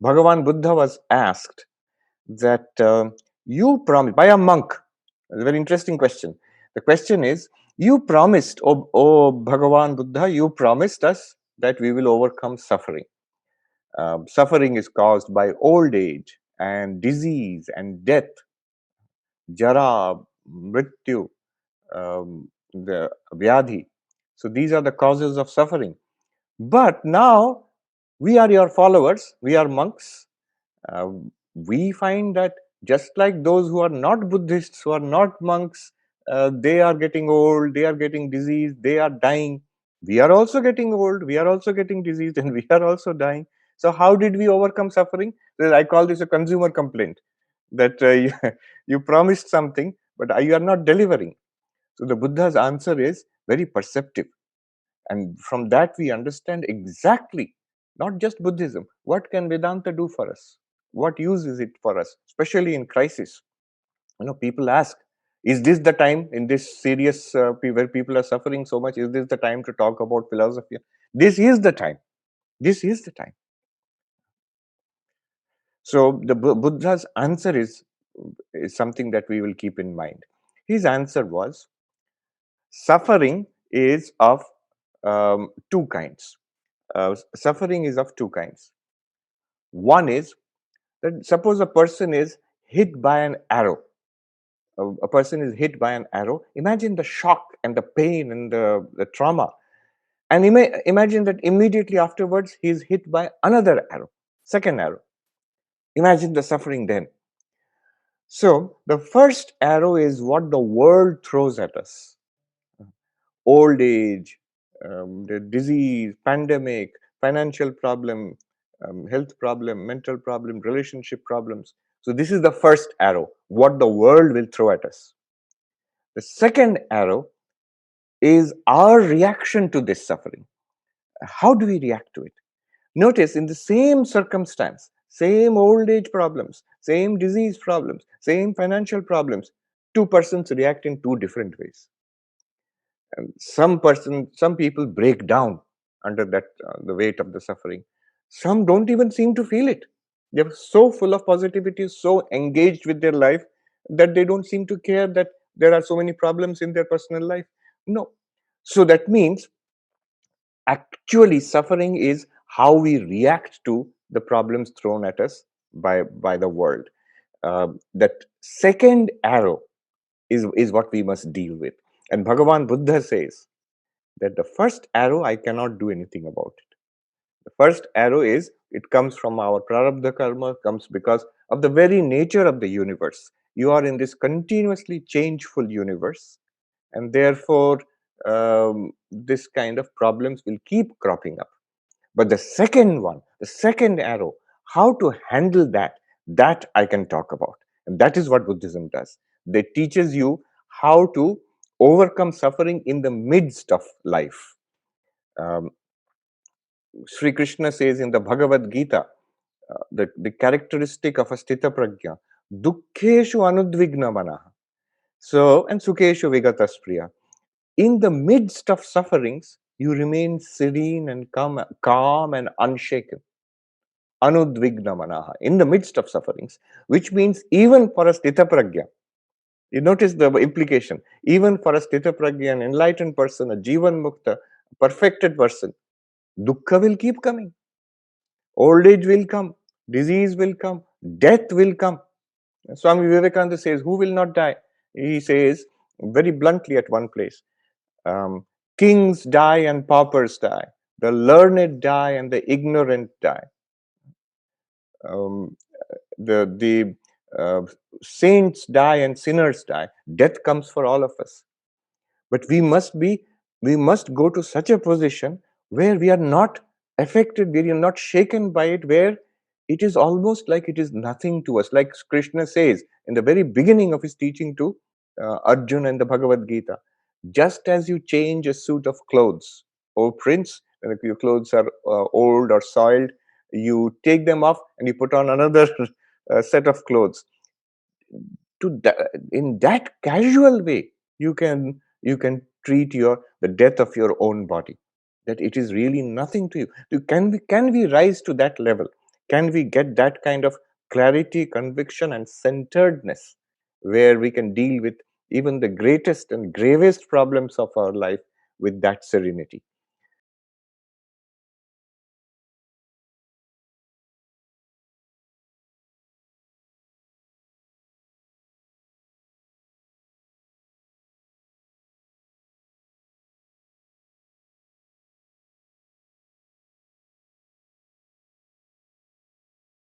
Bhagavan Buddha was asked that you promised by a monk. A very interesting question. The question is, you promised, oh Bhagavan Buddha, you promised us that we will overcome suffering. Suffering is caused by old age and disease and death, jara, mrityu, the vyadhi. So these are the causes of suffering. But now we are your followers, we are monks. Uh, we find that just like those who are not Buddhists, who are not monks, they are getting old, they are getting diseased, they are dying. We are also getting old, we are also getting diseased, and we are also dying. So, how did we overcome suffering? Well, I call this a consumer complaint that you promised something, but you are not delivering. So, the Buddha's answer is very perceptive. And from that, we understand exactly not just Buddhism, what can Vedanta do for us? What use is it for us, especially in crisis? People ask, is this the time in this serious where people are suffering so much? Is this the time to talk about philosophy? This is the time. This is the time. So the Buddha's answer is something that we will keep in mind. His answer was, suffering is of two kinds. Suffering is of two kinds. One is that suppose a person is hit by an arrow. A person is hit by an arrow. Imagine the shock and the pain and the trauma. And imagine that immediately afterwards he is hit by another arrow, second arrow. Imagine the suffering then. So the first arrow is what the world throws at us: old age, the disease, pandemic, financial problem, health problem, mental problem, relationship problems. So this is the first arrow, what the world will throw at us. The second arrow is our reaction to this suffering. How do we react to it? Notice, in the same circumstance, same old age problems, same disease problems, same financial problems, two persons react in two different ways. And some people break down under that the weight of the suffering. Some don't even seem to feel it. They're so full of positivity, so engaged with their life, that they don't seem to care that there are so many problems in their personal life. No. So that means actually suffering is how we react to the problems thrown at us by the world. That second arrow is what we must deal with. And Bhagavan Buddha says that the first arrow I cannot do anything about it. The first arrow is, it comes from our prarabdha karma, comes because of the very nature of the universe. You are in this continuously changeful universe, and therefore this kind of problems will keep cropping up. But the second one, the second arrow, how to handle that I can talk about. And that is what Buddhism does. It teaches you how to overcome suffering in the midst of life. Um, Sri Krishna says in the Bhagavad Gita, the characteristic of a Sthit-prajna, dukkheshu anudvigna manaha. So, and sukheshu vigataspriya. In the midst of sufferings, you remain serene and calm and unshaken. Anudvigna manaha, in the midst of sufferings, which means even for a Sthita-prajna, you notice the implication, even for a Sthita-prajna, an enlightened person, a Jivan Mukta, a perfected person, dukkha will keep coming. Old age will come, disease will come, death will come. Swami Vivekananda says, who will not die? He says very bluntly at one place, kings die and paupers die, the learned die and the ignorant die. The saints die and sinners die. Death comes for all of us. But we must go to such a position where we are not affected, we are not shaken by it, where it is almost like it is nothing to us. Like Krishna says in the very beginning of his teaching to Arjuna in the Bhagavad Gita, just as you change a suit of clothes, O prince, when your clothes are old or soiled, you take them off and you put on another set of clothes. In that casual way, you can treat the death of your own body, that it is really nothing to you. Can we rise to that level? Can we get that kind of clarity, conviction, and centeredness where we can deal with even the greatest and gravest problems of our life with that serenity?